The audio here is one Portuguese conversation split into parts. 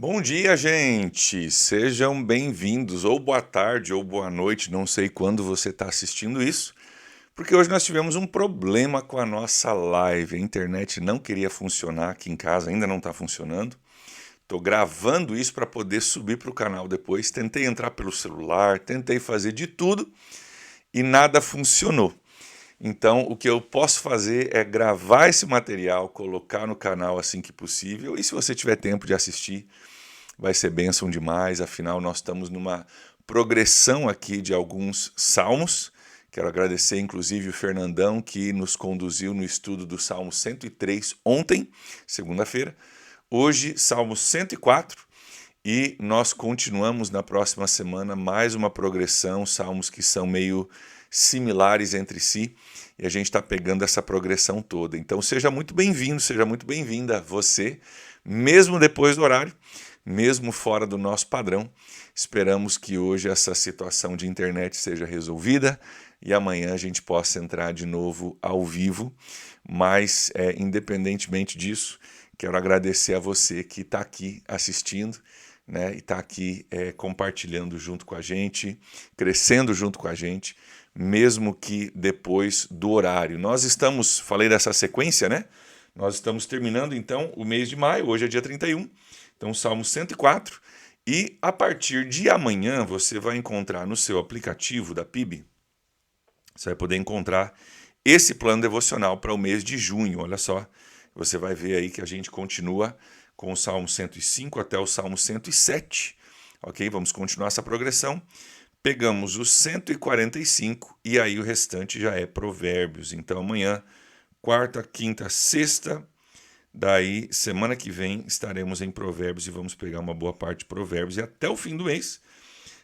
Bom dia, gente! Sejam bem-vindos, ou boa tarde, ou boa noite, não sei quando você está assistindo isso, porque hoje nós tivemos um problema com a nossa live. A internet não queria funcionar aqui em casa, ainda não está funcionando. Estou gravando isso para poder subir para o canal depois. Tentei entrar pelo celular, tentei fazer de tudo e nada funcionou. Então, o que eu posso fazer é gravar esse material, colocar no canal assim que possível, e se você tiver tempo de assistir, vai ser bênção demais. Afinal, nós estamos numa progressão aqui de alguns salmos. Quero agradecer, inclusive, o Fernandão, que nos conduziu no estudo do Salmo 103 ontem, segunda-feira. Hoje, Salmo 104, e nós continuamos na próxima semana mais uma progressão, salmos que são meio similares entre si, e a gente está pegando essa progressão toda. Então seja muito bem-vindo, seja muito bem-vinda você, mesmo depois do horário, mesmo fora do nosso padrão. Esperamos que hoje essa situação de internet seja resolvida e amanhã a gente possa entrar de novo ao vivo, mas independentemente disso, quero agradecer a você que está aqui assistindo, né, e está aqui compartilhando junto com a gente, crescendo junto com a gente, mesmo que depois do horário. Nós estamos, falei dessa sequência, né? Nós estamos terminando então o mês de maio, hoje é dia 31, então Salmo 104, e a partir de amanhã você vai encontrar no seu aplicativo da PIB, você vai poder encontrar esse plano devocional para o mês de junho. Olha só, você vai ver aí que a gente continua com o Salmo 105 até o Salmo 107, ok? Vamos continuar essa progressão. Pegamos os 145 e aí o restante já é Provérbios. Então amanhã, quarta, quinta, sexta, daí semana que vem estaremos em Provérbios e vamos pegar uma boa parte de Provérbios e até o fim do mês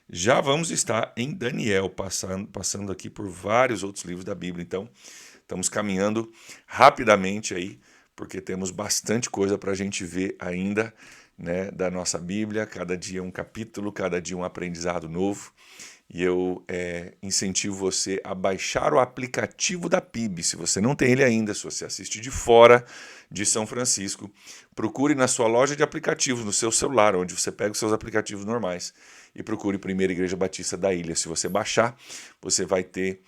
já vamos estar em Daniel, passando aqui por vários outros livros da Bíblia. Então, estamos caminhando rapidamente aí, porque temos bastante coisa para a gente ver ainda, né, da nossa Bíblia. Cada dia um capítulo, cada dia um aprendizado novo. E eu incentivo você a baixar o aplicativo da PIB. Se você não tem ele ainda, se você assiste de fora de São Francisco, procure na sua loja de aplicativos, no seu celular, onde você pega os seus aplicativos normais, e procure Primeira Igreja Batista da Ilha. Se você baixar, você vai ter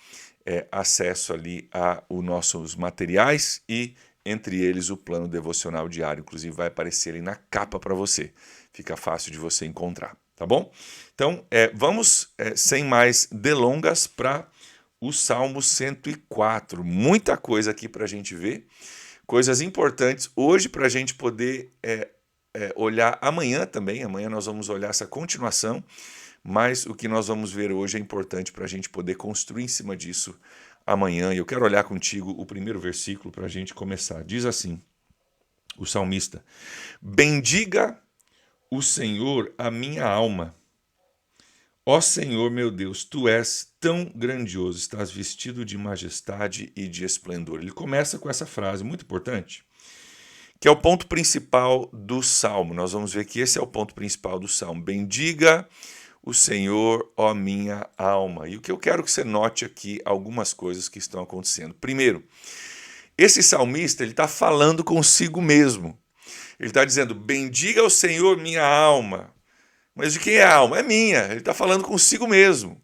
acesso ali a os nossos materiais e, entre eles, o plano devocional diário. Inclusive, vai aparecer ali na capa para você. Fica fácil de você encontrar, tá bom? Então, vamos, sem mais delongas, para o Salmo 104. Muita coisa aqui para a gente ver, coisas importantes hoje para a gente poder olhar amanhã também. Amanhã nós vamos olhar essa continuação, mas o que nós vamos ver hoje é importante para a gente poder construir em cima disso amanhã. E eu quero olhar contigo o primeiro versículo para a gente começar. Diz assim, o salmista: bendiga o Senhor a minha alma. Ó Senhor meu Deus, tu és tão grandioso, estás vestido de majestade e de esplendor. Ele começa com essa frase muito importante, que é o ponto principal do Salmo. Nós vamos ver que esse é o ponto principal do Salmo. Bendiga o Senhor, ó minha alma. E o que eu quero que você note aqui, algumas coisas que estão acontecendo. Primeiro, esse salmista ele está falando consigo mesmo. Ele está dizendo, bendiga o Senhor, minha alma. Mas de quem é a alma? É minha. Ele está falando consigo mesmo.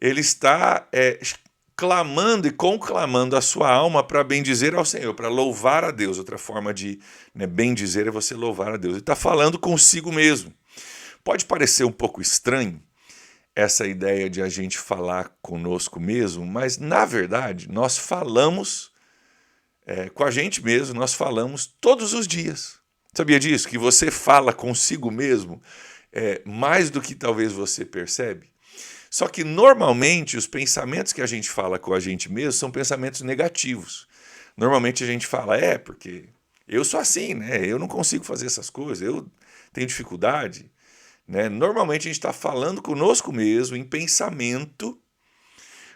Ele está clamando e conclamando a sua alma para bendizer ao Senhor, para louvar a Deus. Outra forma de bendizer é você louvar a Deus. Ele está falando consigo mesmo. Pode parecer um pouco estranho essa ideia de a gente falar conosco mesmo, mas, na verdade, nós falamos com a gente mesmo, nós falamos todos os dias. Sabia disso? Que você fala consigo mesmo mais do que talvez você percebe? Só que, normalmente, os pensamentos que a gente fala com a gente mesmo são pensamentos negativos. Normalmente a gente fala, porque eu sou assim, né? Eu não consigo fazer essas coisas, eu tenho dificuldade. Né? Normalmente a gente está falando conosco mesmo em pensamento,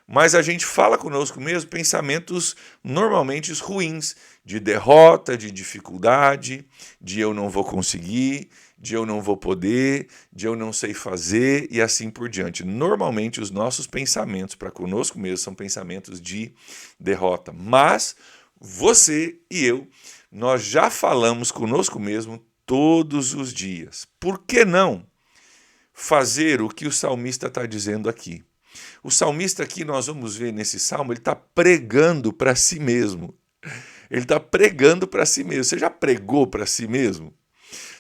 mas a gente fala conosco mesmo pensamentos normalmente ruins, de derrota, de dificuldade, de eu não vou conseguir, de eu não vou poder, de eu não sei fazer e assim por diante. Normalmente os nossos pensamentos para conosco mesmo são pensamentos de derrota, mas você e eu, nós já falamos conosco mesmo todos os dias. Por que não fazer o que o salmista está dizendo aqui? O salmista aqui, nós vamos ver nesse salmo, ele está pregando para si mesmo. Ele está pregando para si mesmo. Você já pregou para si mesmo?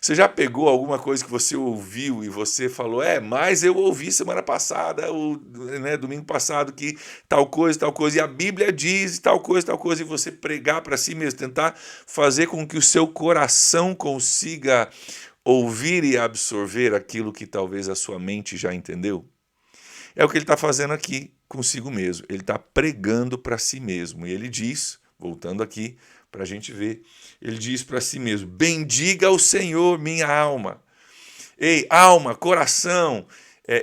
Você já pegou alguma coisa que você ouviu e você falou, mas eu ouvi semana passada, domingo passado, que tal coisa, e a Bíblia diz tal coisa, e você pregar para si mesmo, tentar fazer com que o seu coração consiga ouvir e absorver aquilo que talvez a sua mente já entendeu? É o que ele está fazendo aqui consigo mesmo. Ele está pregando para si mesmo. E ele diz, voltando aqui para a gente ver, ele diz para si mesmo, bendiga o Senhor, minha alma. Ei, alma, coração,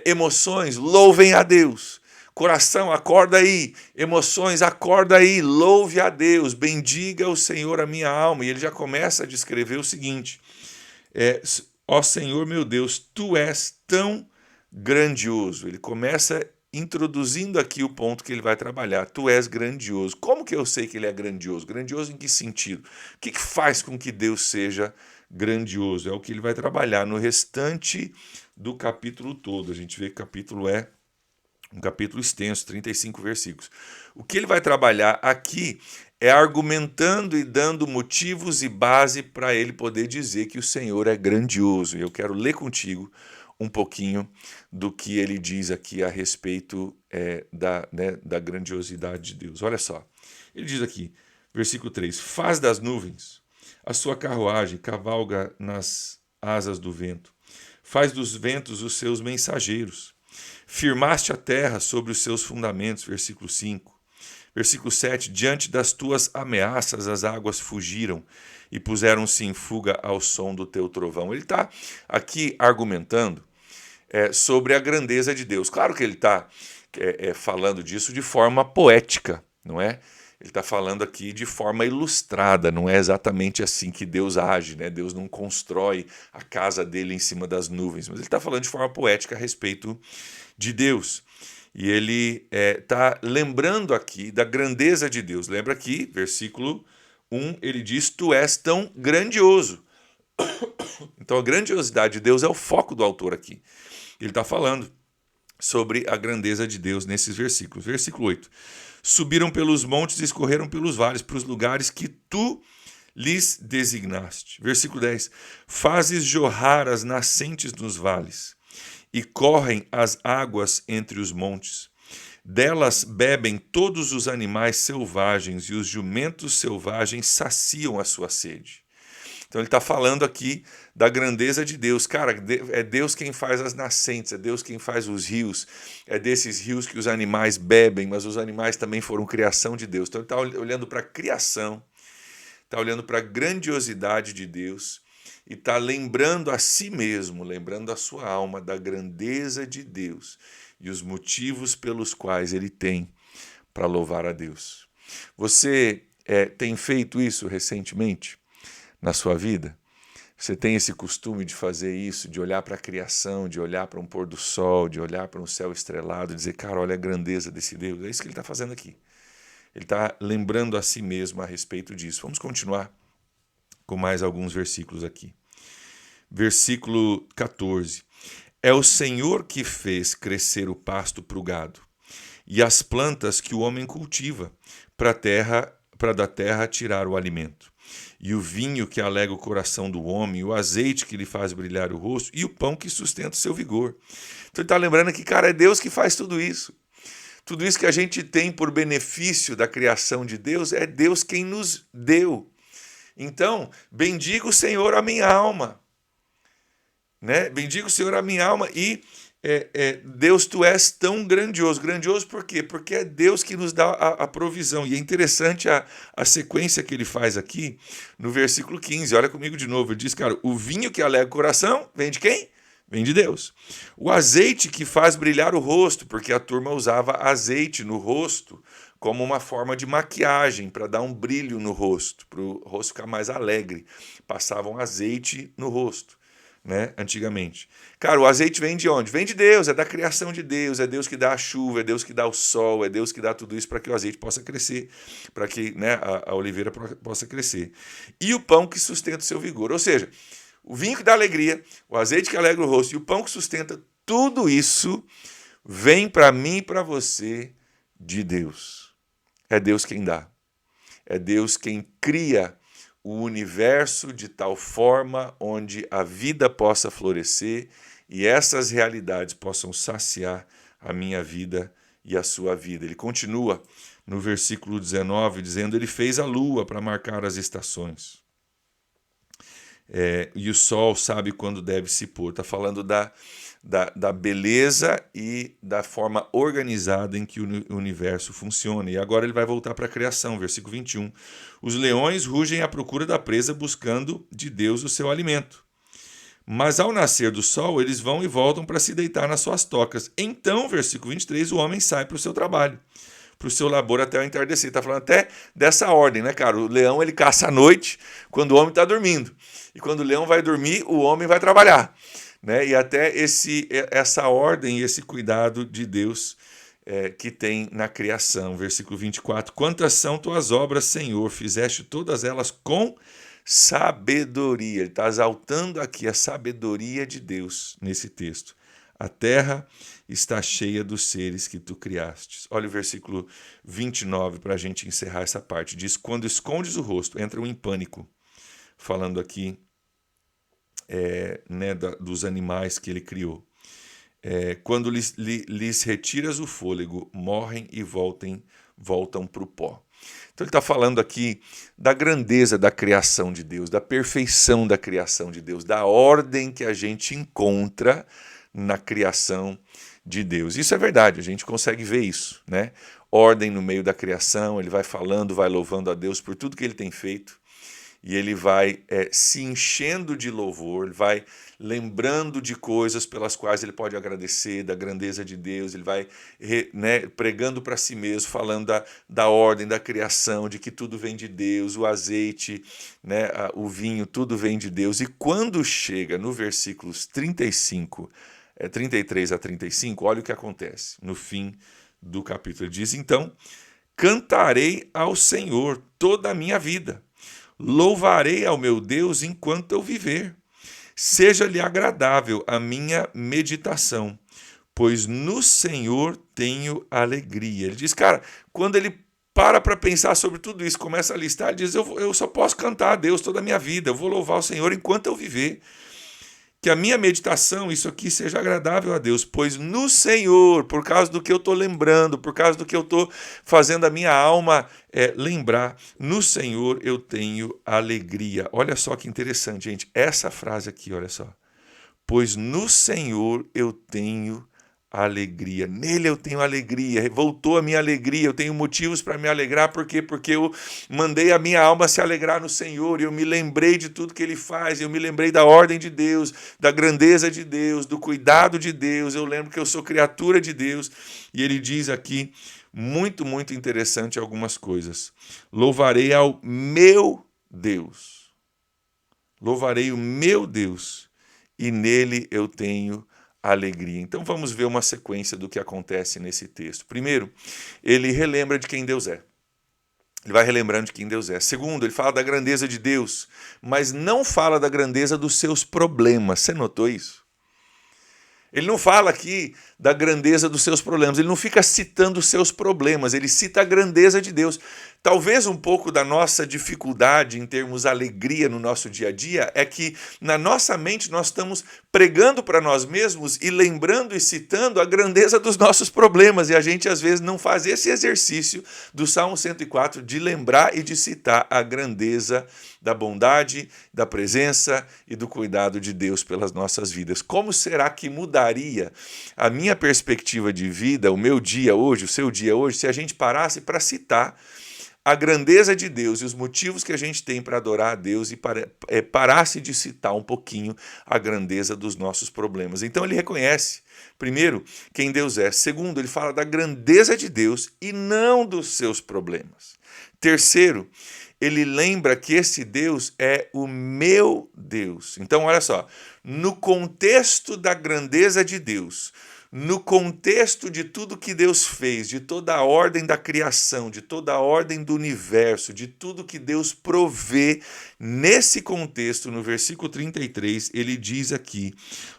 emoções, louvem a Deus. Coração, acorda aí. Emoções, acorda aí. Louve a Deus. Bendiga o Senhor, a minha alma. E ele já começa a descrever o seguinte, ó Senhor meu Deus, tu és tão grandioso. Ele começa introduzindo aqui o ponto que ele vai trabalhar. Tu és grandioso. Como que eu sei que ele é grandioso? Grandioso em que sentido? O que faz com que Deus seja grandioso? É o que ele vai trabalhar no restante do capítulo todo. A gente vê que o capítulo é um capítulo extenso, 35 versículos. O que ele vai trabalhar aqui é argumentando e dando motivos e base para ele poder dizer que o Senhor é grandioso. E eu quero ler contigo um pouquinho do que ele diz aqui a respeito da grandiosidade de Deus. Olha só, ele diz aqui, versículo 3, faz das nuvens a sua carruagem, cavalga nas asas do vento, faz dos ventos os seus mensageiros, firmaste a terra sobre os seus fundamentos, versículo 5. Versículo 7, diante das tuas ameaças as águas fugiram e puseram-se em fuga ao som do teu trovão. Ele está aqui argumentando sobre a grandeza de Deus. Claro que ele está falando disso de forma poética, não é? Ele está falando aqui de forma ilustrada, não é exatamente assim que Deus age, né? Deus não constrói a casa dele em cima das nuvens, mas ele está falando de forma poética a respeito de Deus. E ele está lembrando aqui da grandeza de Deus. Lembra aqui, versículo 1, ele diz, tu és tão grandioso. Então a grandiosidade de Deus é o foco do autor aqui. Ele está falando sobre a grandeza de Deus nesses versículos. Versículo 8. Subiram pelos montes e escorreram pelos vales, para os lugares que tu lhes designaste. Versículo 10. Fazes jorrar as nascentes nos vales, e correm as águas entre os montes. Delas bebem todos os animais selvagens, e os jumentos selvagens saciam a sua sede. Então ele está falando aqui da grandeza de Deus. Cara, é Deus quem faz as nascentes, é Deus quem faz os rios, é desses rios que os animais bebem, mas os animais também foram criação de Deus. Então ele está olhando para a criação, está olhando para a grandiosidade de Deus e está lembrando a si mesmo, lembrando a sua alma da grandeza de Deus e os motivos pelos quais ele tem para louvar a Deus. Você tem feito isso recentemente? Na sua vida? Você tem esse costume de fazer isso, de olhar para a criação, de olhar para um pôr do sol, de olhar para um céu estrelado, dizer, cara, olha a grandeza desse Deus. É isso que ele está fazendo aqui. Ele está lembrando a si mesmo a respeito disso. Vamos continuar com mais alguns versículos aqui. Versículo 14. É o Senhor que fez crescer o pasto para o gado e as plantas que o homem cultiva para da terra tirar o alimento. E o vinho que alega o coração do homem, o azeite que lhe faz brilhar o rosto e o pão que sustenta o seu vigor. Então ele está lembrando que, cara, é Deus que faz tudo isso. Tudo isso que a gente tem por benefício da criação de Deus, é Deus quem nos deu. Então, bendiga o Senhor a minha alma. Né? Bendiga o Senhor a minha alma e Deus, tu és tão grandioso. Grandioso por quê? Porque é Deus que nos dá a provisão. E é interessante a sequência que ele faz aqui no versículo 15. Olha comigo de novo. Ele diz, cara, o vinho que alega o coração vem de quem? Vem de Deus. O azeite que faz brilhar o rosto, porque a turma usava azeite no rosto como uma forma de maquiagem, para dar um brilho no rosto, para o rosto ficar mais alegre. Passavam azeite no rosto. Né, antigamente. Cara, o azeite vem de onde? Vem de Deus, é da criação de Deus, é Deus que dá a chuva, é Deus que dá o sol, é Deus que dá tudo isso para que o azeite possa crescer, para que, né, a oliveira possa crescer. E o pão que sustenta o seu vigor. Ou seja, o vinho que dá alegria, o azeite que alegra o rosto e o pão que sustenta, tudo isso vem para mim e para você de Deus. É Deus quem dá. É Deus quem cria o universo de tal forma onde a vida possa florescer e essas realidades possam saciar a minha vida e a sua vida. Ele continua no versículo 19 dizendo: ele fez a lua para marcar as estações. E o sol sabe quando deve se pôr. Está falando da beleza e da forma organizada em que o universo funciona. E agora ele vai voltar para a criação, versículo 21. Os leões rugem à procura da presa, buscando de Deus o seu alimento. Mas ao nascer do sol, eles vão e voltam para se deitar nas suas tocas. Então, versículo 23, o homem sai para o seu trabalho, para o seu labor até o entardecer. Está falando até dessa ordem, né, cara? O leão ele caça à noite, quando o homem está dormindo. E quando o leão vai dormir, o homem vai trabalhar. Né? E até essa ordem e esse cuidado de Deus que tem na criação. Versículo 24. Quantas são tuas obras, Senhor? Fizeste todas elas com sabedoria. Ele está exaltando aqui a sabedoria de Deus nesse texto. A terra está cheia dos seres que tu criastes. Olha o versículo 29 para a gente encerrar essa parte. Diz: quando escondes o rosto, entram em pânico. Falando aqui dos animais que ele criou. Quando lhes retiras o fôlego, morrem e voltam para o pó. Então ele está falando aqui da grandeza da criação de Deus, da perfeição da criação de Deus, da ordem que a gente encontra na criação de Deus. Isso é verdade, a gente consegue ver isso, né? Ordem no meio da criação, ele vai falando, vai louvando a Deus por tudo que ele tem feito. E ele vai se enchendo de louvor, ele vai lembrando de coisas pelas quais ele pode agradecer, da grandeza de Deus, ele vai pregando para si mesmo, falando da ordem, da criação, de que tudo vem de Deus, o azeite, o vinho, tudo vem de Deus. E quando chega no versículos 33 a 35, olha o que acontece no fim do capítulo. Ele diz: então, cantarei ao Senhor toda a minha vida. Louvarei ao meu Deus enquanto eu viver. Seja-lhe agradável a minha meditação, pois no Senhor tenho alegria. Ele diz, cara, quando ele para pensar sobre tudo isso, começa a listar, ele diz, eu só posso cantar a Deus toda a minha vida, eu vou louvar o Senhor enquanto eu viver. Que a minha meditação, isso aqui, seja agradável a Deus, pois no Senhor, por causa do que eu estou lembrando, por causa do que eu estou fazendo a minha alma lembrar, no Senhor eu tenho alegria. Olha só que interessante, gente, essa frase aqui, olha só. Pois no Senhor eu tenho alegria, nele eu tenho alegria, voltou a minha alegria, eu tenho motivos para me alegrar, por quê? Porque eu mandei a minha alma se alegrar no Senhor, e eu me lembrei de tudo que Ele faz, eu me lembrei da ordem de Deus, da grandeza de Deus, do cuidado de Deus, eu lembro que eu sou criatura de Deus, e Ele diz aqui, muito, muito interessante algumas coisas, louvarei ao meu Deus, louvarei o meu Deus, e nele eu tenho alegria. Então vamos ver uma sequência do que acontece nesse texto. Primeiro, ele relembra de quem Deus é. Ele vai relembrando de quem Deus é. Segundo, ele fala da grandeza de Deus, mas não fala da grandeza dos seus problemas. Você notou isso? Ele não fala aqui da grandeza dos seus problemas, ele não fica citando os seus problemas, ele cita a grandeza de Deus. Talvez um pouco da nossa dificuldade em termos alegria no nosso dia a dia é que na nossa mente nós estamos pregando para nós mesmos e lembrando e citando a grandeza dos nossos problemas, e a gente às vezes não faz esse exercício do Salmo 104 de lembrar e de citar a grandeza da bondade, da presença e do cuidado de Deus pelas nossas vidas. Como será que mudaria a minha perspectiva de vida, o meu dia hoje, o seu dia hoje, se a gente parasse para citar a grandeza de Deus e os motivos que a gente tem para adorar a Deus e parasse de citar um pouquinho a grandeza dos nossos problemas. Então ele reconhece, primeiro, quem Deus é. Segundo, ele fala da grandeza de Deus e não dos seus problemas. Terceiro, ele lembra que esse Deus é o meu Deus. Então olha só, no contexto da grandeza de Deus, no contexto de tudo que Deus fez, de toda a ordem da criação, de toda a ordem do universo, de tudo que Deus provê, nesse contexto, no versículo 33, ele diz aqui: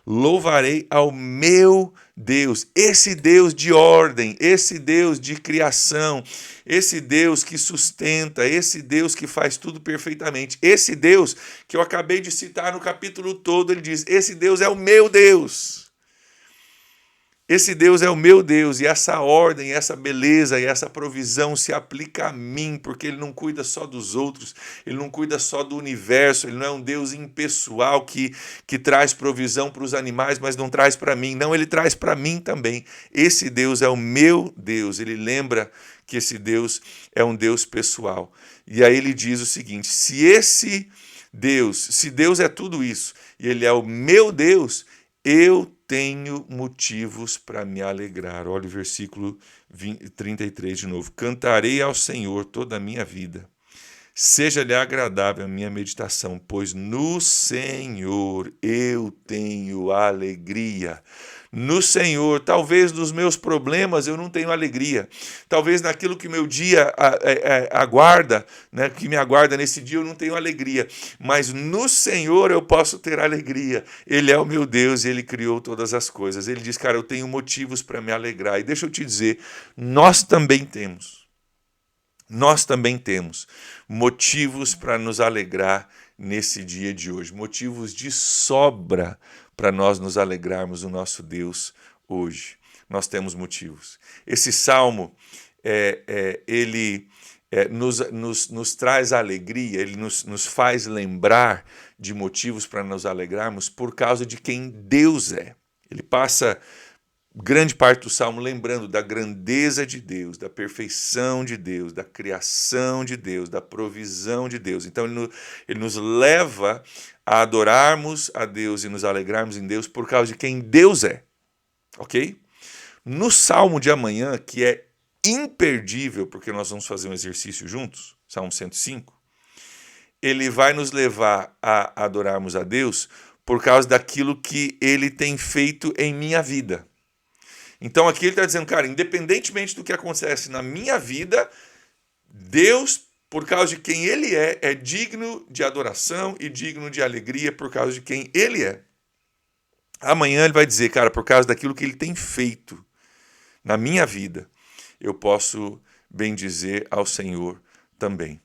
louvarei ao meu Deus, esse Deus de ordem, esse Deus de criação, esse Deus que sustenta, esse Deus que faz tudo perfeitamente, esse Deus que eu acabei de citar no capítulo todo, ele diz: esse Deus é o meu Deus. Esse Deus é o meu Deus, e essa ordem, essa beleza e essa provisão se aplica a mim, porque Ele não cuida só dos outros, Ele não cuida só do universo, Ele não é um Deus impessoal que traz provisão para os animais, mas não traz para mim. Não, Ele traz para mim também. Esse Deus é o meu Deus. Ele lembra que esse Deus é um Deus pessoal. E aí ele diz o seguinte: se Deus é tudo isso, e Ele é o meu Deus, eu tenho motivos para me alegrar. Olha o versículo 33 de novo. Cantarei ao Senhor toda a minha vida. Seja-lhe agradável a minha meditação, pois no Senhor eu tenho alegria. No Senhor, talvez nos meus problemas eu não tenho alegria. Talvez naquilo que meu dia aguarda, né, que me aguarda nesse dia, eu não tenho alegria. Mas no Senhor eu posso ter alegria. Ele é o meu Deus e Ele criou todas as coisas. Ele diz: cara, eu tenho motivos para me alegrar. E deixa eu te dizer, nós também temos motivos para nos alegrar nesse dia de hoje, motivos de sobra para nós nos alegrarmos no nosso Deus hoje. Nós temos motivos. Esse salmo, ele nos traz alegria, ele nos faz lembrar de motivos para nos alegrarmos por causa de quem Deus é. Ele passa grande parte do salmo lembrando da grandeza de Deus, da perfeição de Deus, da criação de Deus, da provisão de Deus. Então ele nos leva a adorarmos a Deus e nos alegrarmos em Deus por causa de quem Deus é, ok? No salmo de amanhã, que é imperdível, porque nós vamos fazer um exercício juntos, Salmo 105, ele vai nos levar a adorarmos a Deus por causa daquilo que Ele tem feito em minha vida. Então aqui ele está dizendo, cara, independentemente do que acontece na minha vida, Deus, por causa de quem Ele é digno de adoração e digno de alegria por causa de quem Ele é. Amanhã ele vai dizer, cara, por causa daquilo que Ele tem feito na minha vida, eu posso bendizer ao Senhor também.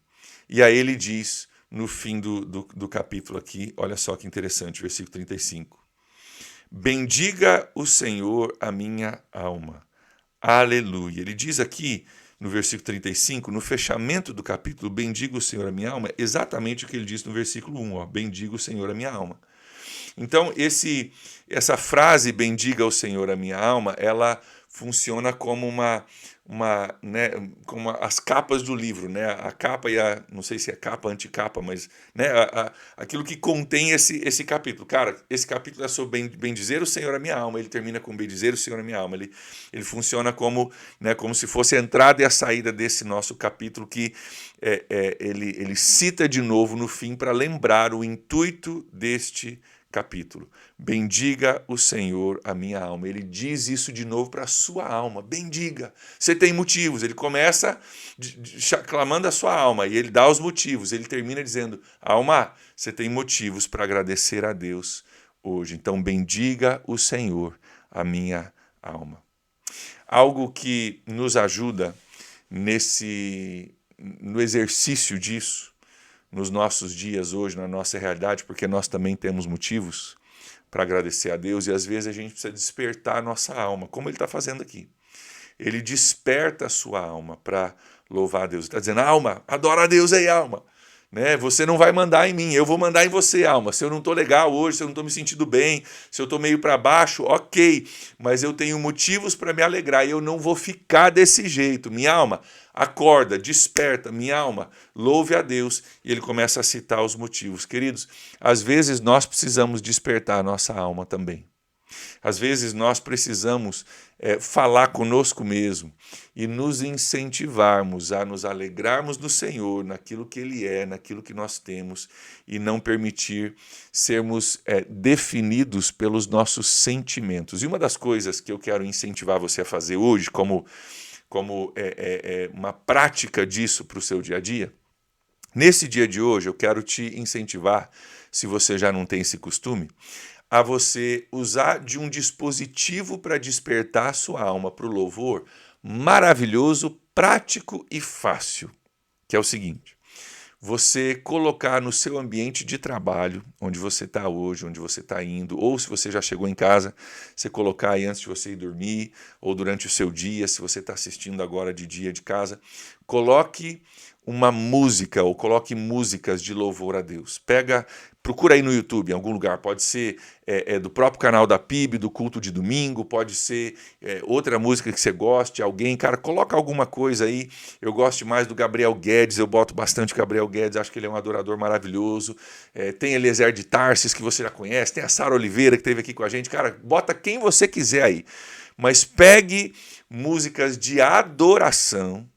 E aí ele diz, no fim do capítulo aqui, olha só que interessante, versículo 35. Bendiga o Senhor a minha alma. Aleluia. Ele diz aqui, no versículo 35, no fechamento do capítulo, bendiga o Senhor a minha alma, exatamente o que ele diz no versículo 1, ó, bendiga o Senhor a minha alma. Então, essa frase, bendiga o Senhor a minha alma, ela funciona como né, como as capas do livro, né? A capa e não sei se é capa, anticapa, mas né, aquilo que contém esse capítulo. Cara, esse capítulo é sobre bendizer o Senhor a minha alma, ele termina com bendizer o Senhor a minha alma. Ele funciona como se fosse a entrada e a saída desse nosso capítulo que ele cita de novo no fim para lembrar o intuito deste capítulo. Bendiga o Senhor a minha alma. Ele diz isso de novo para a sua alma. Bendiga. Você tem motivos. Ele começa clamando a sua alma e ele dá os motivos. Ele termina dizendo, alma, você tem motivos para agradecer a Deus hoje. Então bendiga o Senhor a minha alma. Algo que nos ajuda no exercício disso, nos nossos dias hoje, na nossa realidade, porque nós também temos motivos para agradecer a Deus e às vezes a gente precisa despertar a nossa alma, como ele está fazendo aqui. Ele desperta a sua alma para louvar a Deus. Ele está dizendo, alma, adora a Deus aí, alma. Né? Você não vai mandar em mim, eu vou mandar em você, alma. Se eu não estou legal hoje, se eu não estou me sentindo bem, se eu estou meio para baixo, ok, mas eu tenho motivos para me alegrar e eu não vou ficar desse jeito. Minha alma, acorda, desperta, minha alma, louve a Deus. E ele começa a citar os motivos. Queridos, às vezes nós precisamos despertar a nossa alma também. Às vezes nós precisamos falar conosco mesmo e nos incentivarmos a nos alegrarmos no Senhor, naquilo que Ele é, naquilo que nós temos, e não permitir sermos definidos pelos nossos sentimentos. E uma das coisas que eu quero incentivar você a fazer hoje, como uma prática disso para o seu dia a dia, nesse dia de hoje eu quero te incentivar, se você já não tem esse costume, a você usar de um dispositivo para despertar a sua alma para o louvor maravilhoso, prático e fácil, que é o seguinte: você colocar no seu ambiente de trabalho, onde você está hoje, onde você está indo, ou se você já chegou em casa, você colocar aí antes de você ir dormir, ou durante o seu dia, se você está assistindo agora de dia de casa, coloque uma música, ou coloque músicas de louvor a Deus. Procura aí no YouTube, em algum lugar, pode ser do próprio canal da PIB, do culto de domingo, pode ser outra música que você goste, alguém, cara, coloca alguma coisa aí. Eu gosto mais do Gabriel Guedes, eu boto bastante o Gabriel Guedes, acho que ele é um adorador maravilhoso. Tem Eliezer de Tarsis, que você já conhece, tem a Sara Oliveira, que esteve aqui com a gente, cara, bota quem você quiser aí, mas pegue músicas de adoração,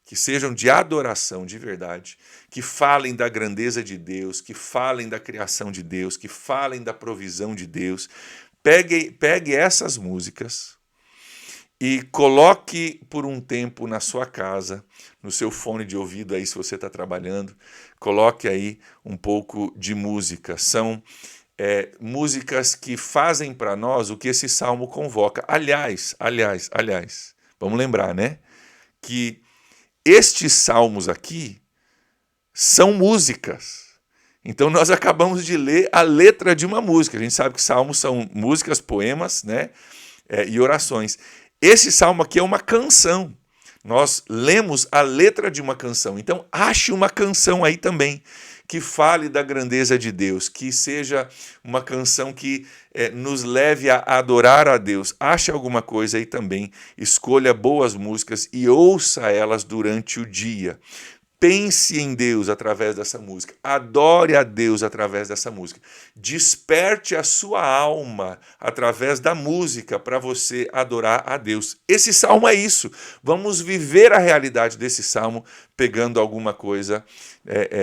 que sejam de adoração de verdade, que falem da grandeza de Deus, que falem da criação de Deus, que falem da provisão de Deus. Pegue essas músicas e coloque por um tempo na sua casa, no seu fone de ouvido aí, se você está trabalhando, coloque aí um pouco de música. São músicas que fazem para nós o que esse salmo convoca. Aliás, vamos lembrar, né, que estes salmos aqui são músicas. Então nós acabamos de ler a letra de uma música. A gente sabe que salmos são músicas, poemas, né, e orações. Esse salmo aqui é uma canção. Nós lemos a letra de uma canção. Então ache uma canção aí também que fale da grandeza de Deus, que seja uma canção que nos leve a adorar a Deus. Ache alguma coisa aí também, escolha boas músicas e ouça elas durante o dia. Pense em Deus através dessa música, adore a Deus através dessa música, desperte a sua alma através da música para você adorar a Deus. Esse salmo é isso, vamos viver a realidade desse salmo pegando alguma coisa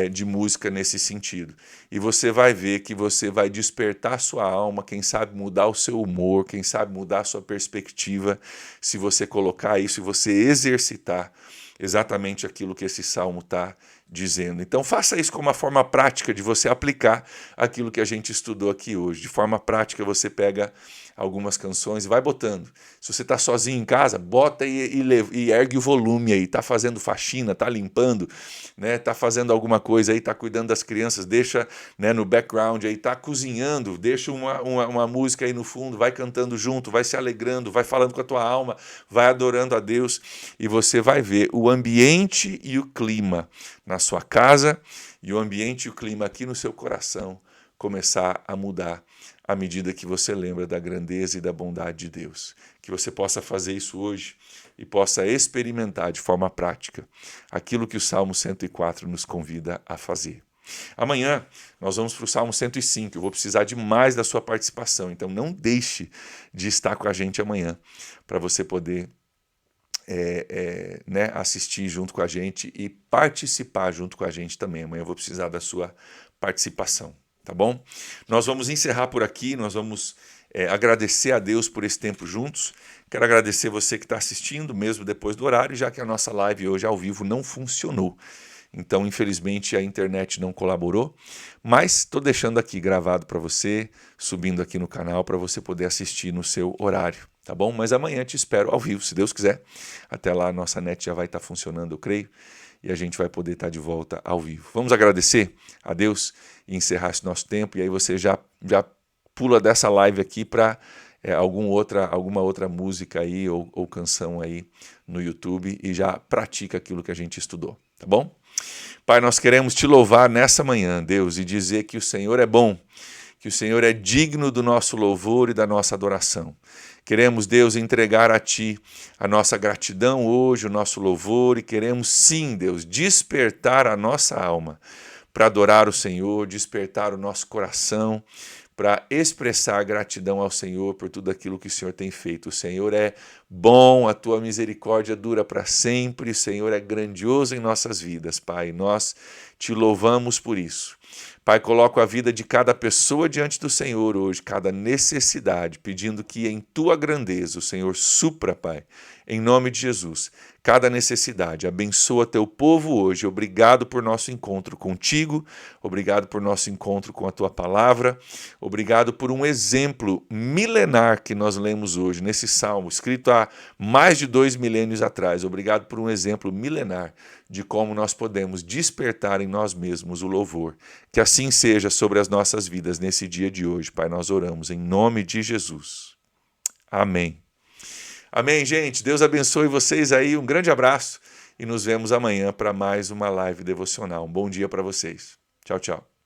de música nesse sentido. E você vai ver que você vai despertar a sua alma, quem sabe mudar o seu humor, quem sabe mudar a sua perspectiva, se você colocar isso e você exercitar exatamente aquilo que esse salmo está dizendo. Então faça isso como uma forma prática de você aplicar aquilo que a gente estudou aqui hoje. De forma prática você pega algumas canções e vai botando. Se você está sozinho em casa, bota e ergue o volume aí. Está fazendo faxina, está limpando, né? Está fazendo alguma coisa aí, está cuidando das crianças, deixa, né, no background aí, está cozinhando, deixa uma música aí no fundo, vai cantando junto, vai se alegrando, vai falando com a tua alma, vai adorando a Deus e você vai ver o ambiente e o clima na sua casa e o ambiente e o clima aqui no seu coração começar a mudar à medida que você lembra da grandeza e da bondade de Deus. Que você possa fazer isso hoje e possa experimentar de forma prática aquilo que o Salmo 104 nos convida a fazer. Amanhã nós vamos para o Salmo 105, eu vou precisar de mais da sua participação, então não deixe de estar com a gente amanhã para você poder assistir junto com a gente e participar junto com a gente também. Amanhã eu vou precisar da sua participação, tá bom? Nós vamos encerrar por aqui, nós vamos agradecer a Deus por esse tempo juntos. Quero agradecer você que está assistindo, mesmo depois do horário, já que a nossa live hoje ao vivo não funcionou. Então, infelizmente, a internet não colaborou, mas estou deixando aqui gravado para você, subindo aqui no canal para você poder assistir no seu horário, tá bom? Mas amanhã te espero ao vivo, se Deus quiser. Até lá a nossa net já vai estar funcionando, eu creio, e a gente vai poder estar de volta ao vivo. Vamos agradecer a Deus e encerrar esse nosso tempo, e aí você já pula dessa live aqui para alguma outra música aí ou canção aí no YouTube e já pratica aquilo que a gente estudou, tá bom? Pai, nós queremos te louvar nessa manhã, Deus, e dizer que o Senhor é bom, que o Senhor é digno do nosso louvor e da nossa adoração. Queremos, Deus, entregar a Ti a nossa gratidão hoje, o nosso louvor, e queremos sim, Deus, despertar a nossa alma para adorar o Senhor, despertar o nosso coração, para expressar gratidão ao Senhor por tudo aquilo que o Senhor tem feito. O Senhor é bom, a tua misericórdia dura para sempre, o Senhor é grandioso em nossas vidas, Pai. Nós te louvamos por isso. Pai, coloco a vida de cada pessoa diante do Senhor hoje, cada necessidade, pedindo que em tua grandeza o Senhor supra, Pai, em nome de Jesus, cada necessidade. Abençoa teu povo hoje. Obrigado por nosso encontro contigo, obrigado por nosso encontro com a tua palavra, obrigado por um exemplo milenar que nós lemos hoje, nesse salmo, escrito há mais de 2 milênios atrás. Obrigado por um exemplo milenar de como nós podemos despertar em nós mesmos o louvor. Que assim seja sobre as nossas vidas nesse dia de hoje, Pai, nós oramos em nome de Jesus. Amém. Amém, gente. Deus abençoe vocês aí. Um grande abraço e nos vemos amanhã para mais uma live devocional. Um bom dia para vocês. Tchau, tchau.